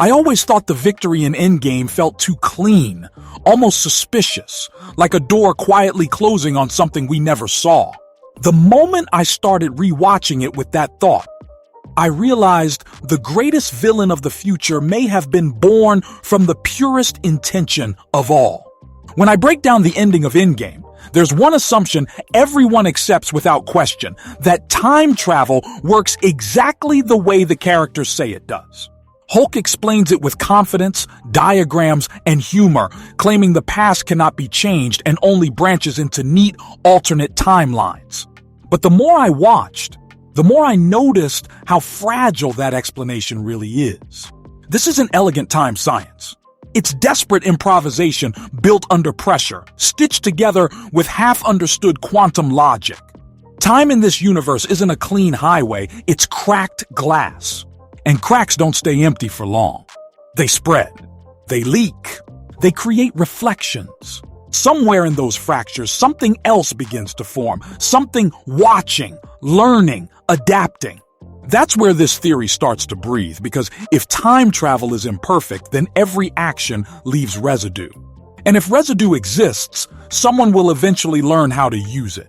I always thought the victory in Endgame felt too clean, almost suspicious, like a door quietly closing on something we never saw. The moment I started rewatching it with that thought, I realized the greatest villain of the future may have been born from the purest intention of all. When I break down the ending of Endgame, there's one assumption everyone accepts without question, that time travel works exactly the way the characters say it does. Hulk explains it with confidence, diagrams, and humor, claiming the past cannot be changed and only branches into neat, alternate timelines. But the more I watched, the more I noticed how fragile that explanation really is. This isn't elegant time science. It's desperate improvisation built under pressure, stitched together with half-understood quantum logic. Time in this universe isn't a clean highway, it's cracked glass. And cracks don't stay empty for long. They spread. They leak. They create reflections. Somewhere in those fractures, something else begins to form. Something watching, learning, adapting. That's where this theory starts to breathe, because if time travel is imperfect, then every action leaves residue. And if residue exists, someone will eventually learn how to use it.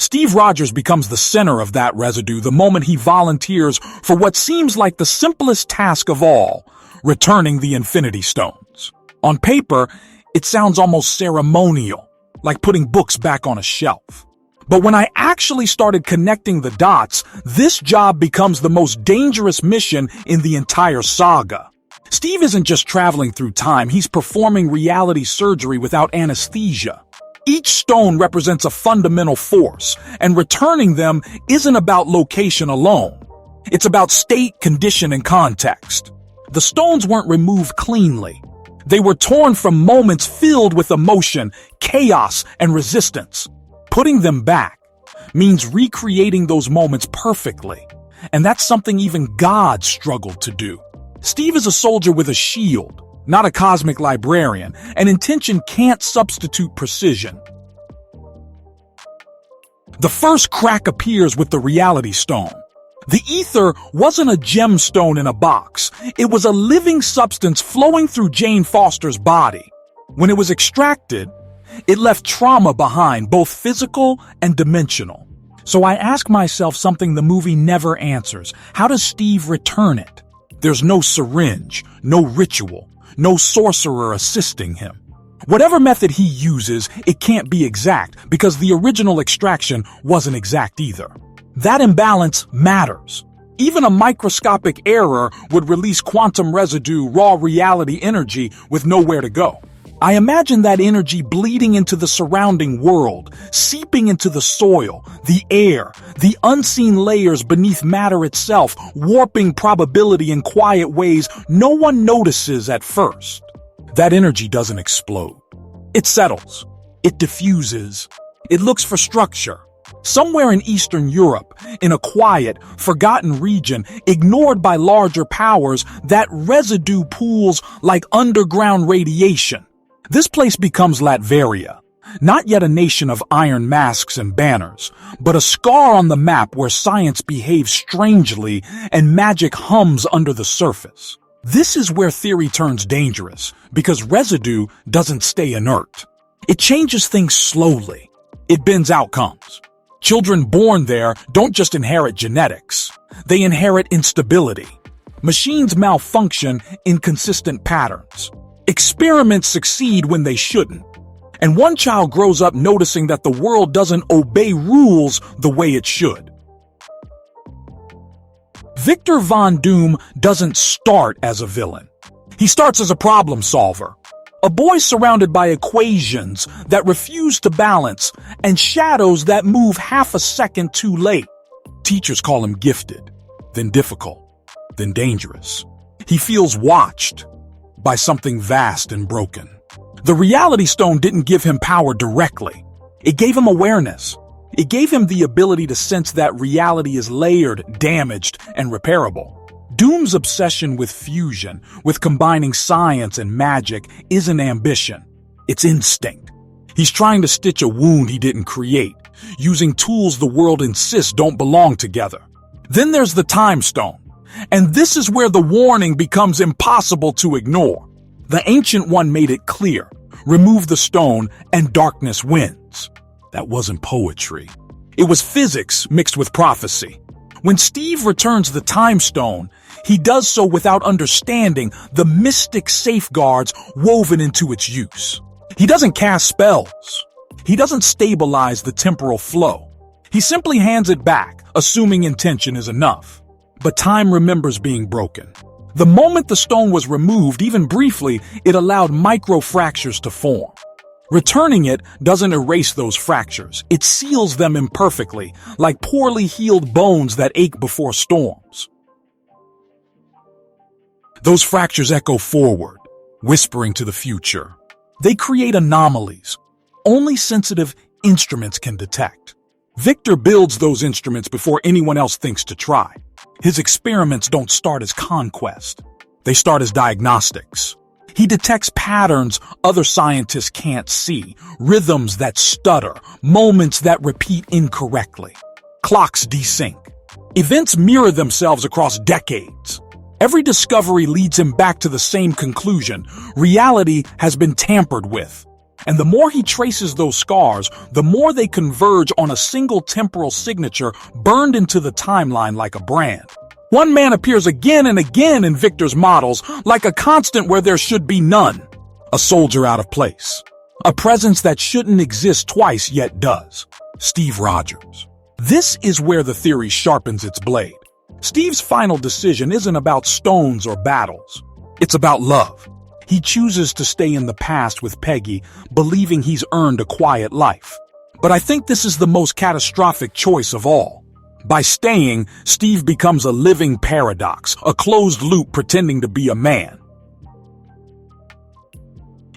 Steve Rogers becomes the center of that residue the moment he volunteers for what seems like the simplest task of all, returning the Infinity Stones. On paper, it sounds almost ceremonial, like putting books back on a shelf. But when I actually started connecting the dots, this job becomes the most dangerous mission in the entire saga. Steve isn't just traveling through time, he's performing reality surgery without anesthesia. Each stone represents a fundamental force, and returning them isn't about location alone. It's about state, condition, and context. The stones weren't removed cleanly. They were torn from moments filled with emotion, chaos, and resistance. Putting them back means recreating those moments perfectly, and that's something even God struggled to do. Steve is a soldier with a shield, not a cosmic librarian, and intention can't substitute precision. The first crack appears with the reality stone. The ether wasn't a gemstone in a box. It was a living substance flowing through Jane Foster's body. When it was extracted, it left trauma behind, both physical and dimensional. So I ask myself something the movie never answers. How does Steve return it? There's no syringe, no ritual, no sorcerer assisting him. Whatever method he uses, it can't be exact because the original extraction wasn't exact either. That imbalance matters. Even a microscopic error would release quantum residue, raw reality energy with nowhere to go. I imagine that energy bleeding into the surrounding world, seeping into the soil, the air, the unseen layers beneath matter itself, warping probability in quiet ways no one notices at first. That energy doesn't explode. It settles. It diffuses. It looks for structure. Somewhere in Eastern Europe, in a quiet, forgotten region, ignored by larger powers, that residue pools like underground radiation. This place becomes Latvaria, not yet a nation of iron masks and banners, but a scar on the map where science behaves strangely and magic hums under the surface. This is where theory turns dangerous, because residue doesn't stay inert. It changes things slowly. It bends outcomes. Children born there don't just inherit genetics. They inherit instability. Machines malfunction in consistent patterns. Experiments succeed when they shouldn't. And one child grows up noticing that the world doesn't obey rules the way it should. Victor Von Doom doesn't start as a villain. He starts as a problem solver. A boy surrounded by equations that refuse to balance and shadows that move half a second too late. Teachers call him gifted, then difficult, then dangerous. He feels watched by something vast and broken. The reality stone didn't give him power directly. It gave him awareness. It gave him the ability to sense that reality is layered, damaged, and repairable. Doom's obsession with fusion, with combining science and magic, isn't ambition. It's instinct. He's trying to stitch a wound he didn't create, using tools the world insists don't belong together. Then there's the Time Stone. And this is where the warning becomes impossible to ignore. The Ancient One made it clear. Remove the stone and darkness wins. That wasn't poetry. It was physics mixed with prophecy. When Steve returns the time stone, he does so without understanding the mystic safeguards woven into its use. He doesn't cast spells. He doesn't stabilize the temporal flow. He simply hands it back, assuming intention is enough. But time remembers being broken. The moment the stone was removed, even briefly, it allowed micro-fractures to form. Returning it doesn't erase those fractures. It seals them imperfectly, like poorly healed bones that ache before storms. Those fractures echo forward, whispering to the future. They create anomalies only sensitive instruments can detect. Victor builds those instruments before anyone else thinks to try. His experiments don't start as conquest. They start as diagnostics. He detects patterns other scientists can't see, rhythms that stutter, moments that repeat incorrectly. Clocks desync. Events mirror themselves across decades. Every discovery leads him back to the same conclusion. Reality has been tampered with. And the more he traces those scars, the more they converge on a single temporal signature burned into the timeline like a brand. One man appears again and again in Victor's models, like a constant where there should be none. A soldier out of place. A presence that shouldn't exist twice yet does. Steve Rogers. This is where the theory sharpens its blade. Steve's final decision isn't about stones or battles. It's about love. He chooses to stay in the past with Peggy, believing he's earned a quiet life. But I think this is the most catastrophic choice of all. By staying, Steve becomes a living paradox, a closed loop pretending to be a man.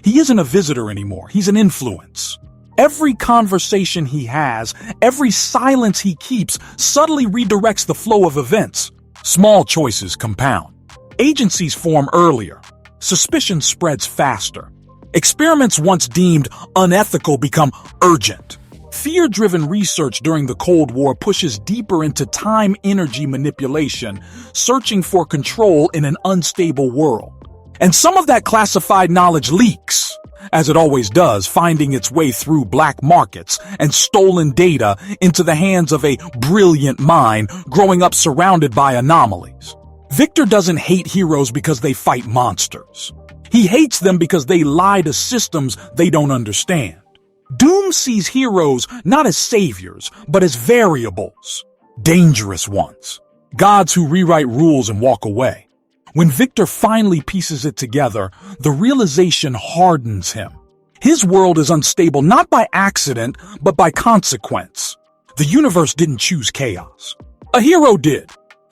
He isn't a visitor anymore, he's an influence. Every conversation he has, every silence he keeps, subtly redirects the flow of events. Small choices compound. Agencies form earlier. Suspicion spreads faster. Experiments once deemed unethical become urgent. Fear-driven research during the Cold War pushes deeper into time-energy manipulation, searching for control in an unstable world. And some of that classified knowledge leaks, as it always does, finding its way through black markets and stolen data into the hands of a brilliant mind growing up surrounded by anomalies. Victor doesn't hate heroes because they fight monsters. He hates them because they lie to systems they don't understand. Doom sees heroes not as saviors, but as variables. Dangerous ones. Gods who rewrite rules and walk away. When Victor finally pieces it together, the realization hardens him. His world is unstable not by accident, but by consequence. The universe didn't choose chaos. A hero did.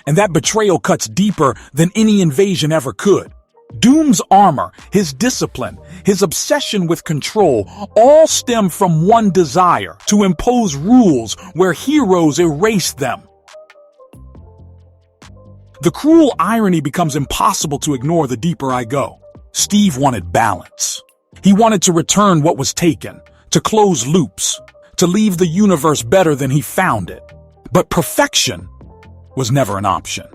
And that betrayal cuts deeper than any invasion ever could. Doom's armor, his discipline, his obsession with control all stem from one desire: to impose rules where heroes erase them. The cruel irony becomes impossible to ignore the deeper I go. Steve wanted balance. He wanted to return what was taken, to close loops, to leave the universe better than he found it. But perfection was never an option.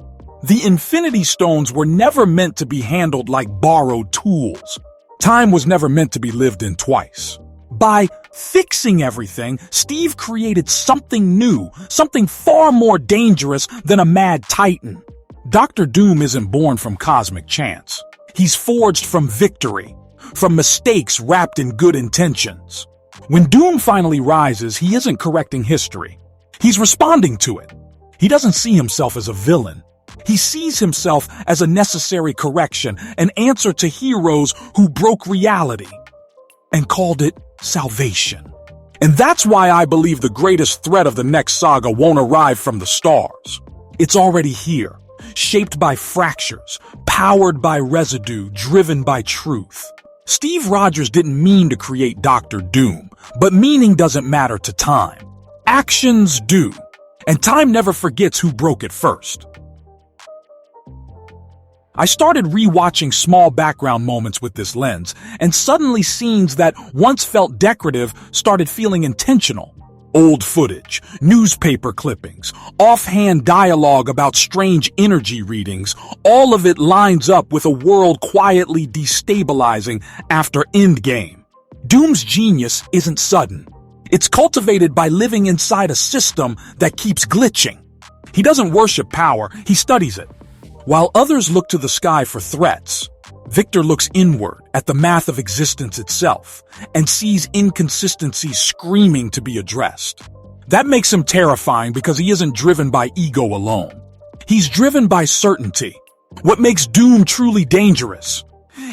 The Infinity Stones were never meant to be handled like borrowed tools. Time was never meant to be lived in twice. By fixing everything, Steve created something new, something far more dangerous than a mad titan. Dr. Doom isn't born from cosmic chance. He's forged from victory, from mistakes wrapped in good intentions. When Doom finally rises, he isn't correcting history. He's responding to it. He doesn't see himself as a villain. He sees himself as a necessary correction, an answer to heroes who broke reality and called it salvation. And that's why I believe the greatest threat of the next saga won't arrive from the stars. It's already here, shaped by fractures, powered by residue, driven by truth. Steve Rogers didn't mean to create Dr. Doom, but meaning doesn't matter to time. Actions do. And time never forgets who broke it first. I started rewatching small background moments with this lens, and suddenly scenes that once felt decorative started feeling intentional. Old footage, newspaper clippings, offhand dialogue about strange energy readings, all of it lines up with a world quietly destabilizing after Endgame. Doom's genius isn't sudden. It's cultivated by living inside a system that keeps glitching. He doesn't worship power, he studies it. While others look to the sky for threats, Victor looks inward at the math of existence itself and sees inconsistencies screaming to be addressed. That makes him terrifying because he isn't driven by ego alone. He's driven by certainty. What makes Doom truly dangerous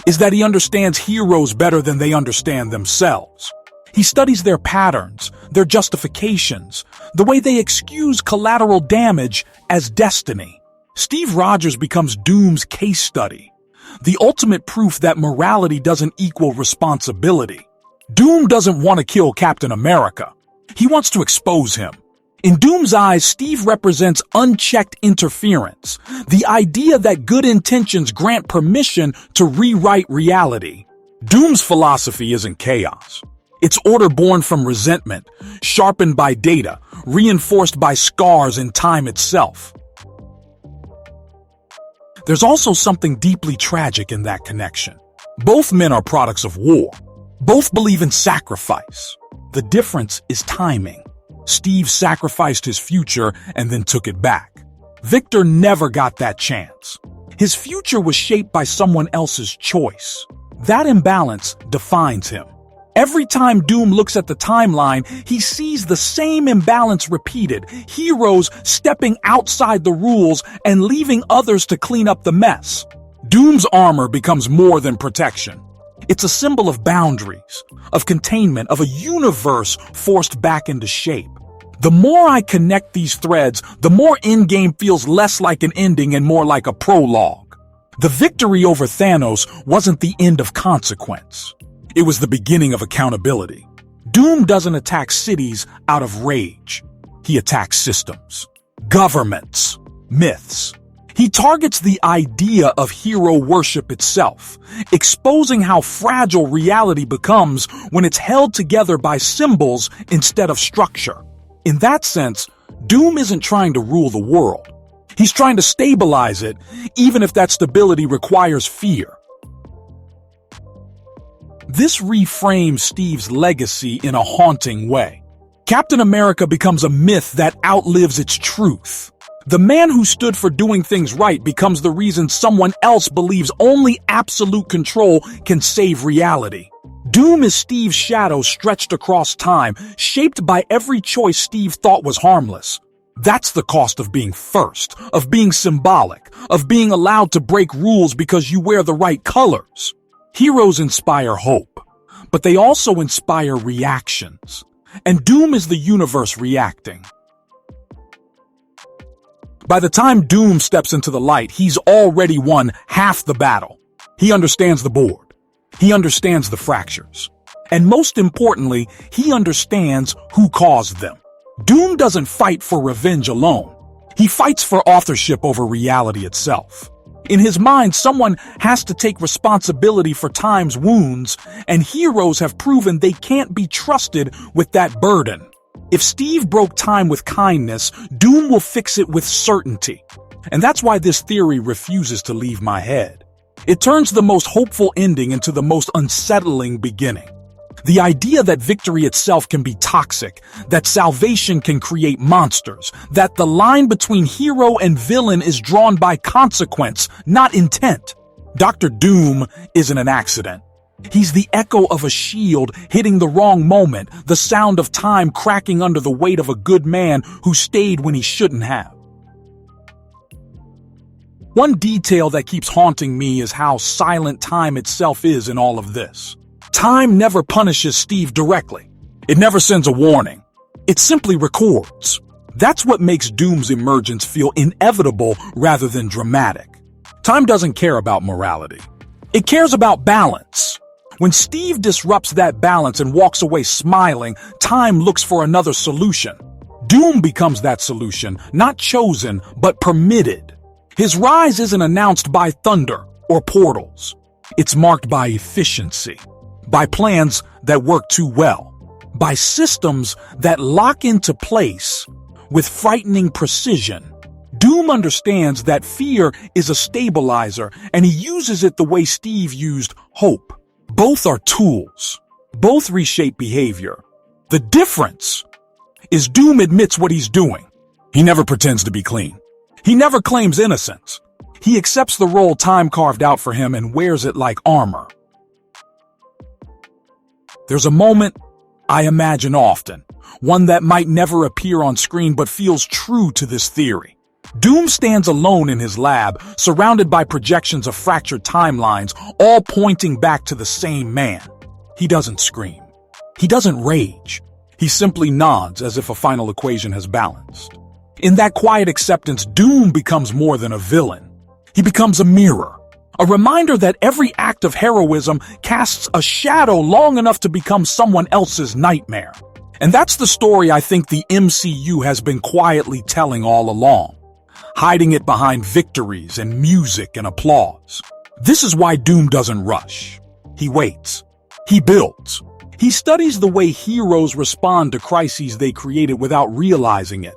is that he understands heroes better than they understand themselves. He studies their patterns, their justifications, the way they excuse collateral damage as destiny. Steve Rogers becomes Doom's case study, the ultimate proof that morality doesn't equal responsibility. Doom doesn't want to kill Captain America. He wants to expose him. In Doom's eyes, Steve represents unchecked interference, the idea that good intentions grant permission to rewrite reality. Doom's philosophy isn't chaos. It's order born from resentment, sharpened by data, reinforced by scars in time itself. There's also something deeply tragic in that connection. Both men are products of war. Both believe in sacrifice. The difference is timing. Steve sacrificed his future and then took it back. Victor never got that chance. His future was shaped by someone else's choice. That imbalance defines him. Every time Doom looks at the timeline, he sees the same imbalance repeated, heroes stepping outside the rules and leaving others to clean up the mess. Doom's armor becomes more than protection. It's a symbol of boundaries, of containment, of a universe forced back into shape. The more I connect these threads, the more Endgame feels less like an ending and more like a prologue. The victory over Thanos wasn't the end of consequence. It was the beginning of accountability. Doom doesn't attack cities out of rage. He attacks systems, governments, myths. He targets the idea of hero worship itself, exposing how fragile reality becomes when it's held together by symbols instead of structure. In that sense, Doom isn't trying to rule the world. He's trying to stabilize it, even if that stability requires fear. This reframes Steve's legacy in a haunting way. Captain America becomes a myth that outlives its truth. The man who stood for doing things right becomes the reason someone else believes only absolute control can save reality. Doom is Steve's shadow stretched across time, shaped by every choice Steve thought was harmless. That's the cost of being first, of being symbolic, of being allowed to break rules because you wear the right colors. Heroes inspire hope, but they also inspire reactions. And Doom is the universe reacting. By the time Doom steps into the light, he's already won half the battle. He understands the board. He understands the fractures. And most importantly, he understands who caused them. Doom doesn't fight for revenge alone. He fights for authorship over reality itself. In his mind, someone has to take responsibility for time's wounds, and heroes have proven they can't be trusted with that burden. If Steve broke time with kindness, Doom will fix it with certainty. And that's why this theory refuses to leave my head. It turns the most hopeful ending into the most unsettling beginning. The idea that victory itself can be toxic, that salvation can create monsters, that the line between hero and villain is drawn by consequence, not intent. Dr. Doom isn't an accident. He's the echo of a shield hitting the wrong moment, the sound of time cracking under the weight of a good man who stayed when he shouldn't have. One detail that keeps haunting me is how silent time itself is in all of this. Time never punishes Steve directly. It never sends a warning. It simply records. That's what makes Doom's emergence feel inevitable rather than dramatic. Time doesn't care about morality. It cares about balance. When Steve disrupts that balance and walks away smiling, time looks for another solution. Doom becomes that solution, not chosen, but permitted. His rise isn't announced by thunder or portals. It's marked by efficiency, by plans that work too well, by systems that lock into place with frightening precision. Doom understands that fear is a stabilizer, and he uses it the way Steve used hope. Both are tools. Both reshape behavior. The difference is Doom admits what he's doing. He never pretends to be clean. He never claims innocence. He accepts the role time carved out for him and wears it like armor. There's a moment I imagine often, one that might never appear on screen but feels true to this theory. Doom stands alone in his lab, surrounded by projections of fractured timelines, all pointing back to the same man. He doesn't scream. He doesn't rage. He simply nods as if a final equation has balanced. In that quiet acceptance, Doom becomes more than a villain. He becomes a mirror, a reminder that every act of heroism casts a shadow long enough to become someone else's nightmare. And that's the story I think the MCU has been quietly telling all along, hiding it behind victories and music and applause. This is why Doom doesn't rush. He waits. He builds. He studies the way heroes respond to crises they created without realizing it.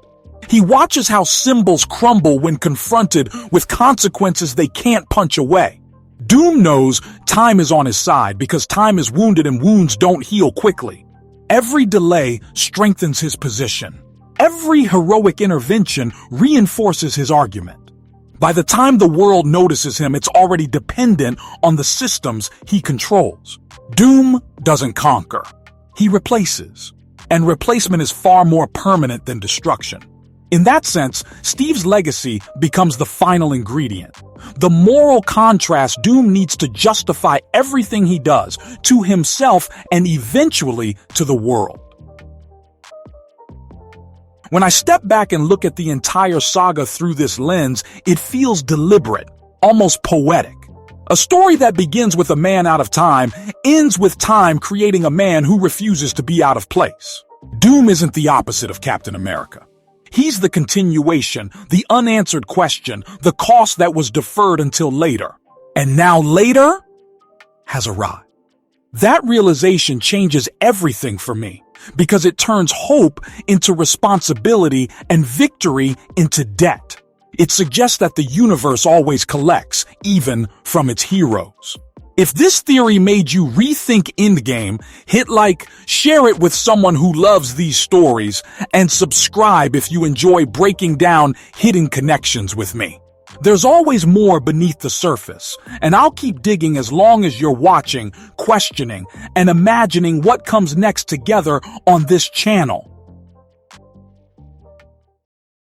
He watches how symbols crumble when confronted with consequences they can't punch away. Doom knows time is on his side because time is wounded and wounds don't heal quickly. Every delay strengthens his position. Every heroic intervention reinforces his argument. By the time the world notices him, it's already dependent on the systems he controls. Doom doesn't conquer. He replaces. And replacement is far more permanent than destruction. In that sense, Steve's legacy becomes the final ingredient. The moral contrast Doom needs to justify everything he does to himself and eventually to the world. When I step back and look at the entire saga through this lens, it feels deliberate, almost poetic. A story that begins with a man out of time ends with time creating a man who refuses to be out of place. Doom isn't the opposite of Captain America. He's the continuation, the unanswered question, the cost that was deferred until later. And now later has arrived. That realization changes everything for me because it turns hope into responsibility and victory into debt. It suggests that the universe always collects, even from its heroes. If this theory made you rethink Endgame, hit like, share it with someone who loves these stories, and subscribe if you enjoy breaking down hidden connections with me. There's always more beneath the surface, and I'll keep digging as long as you're watching, questioning, and imagining what comes next together on this channel.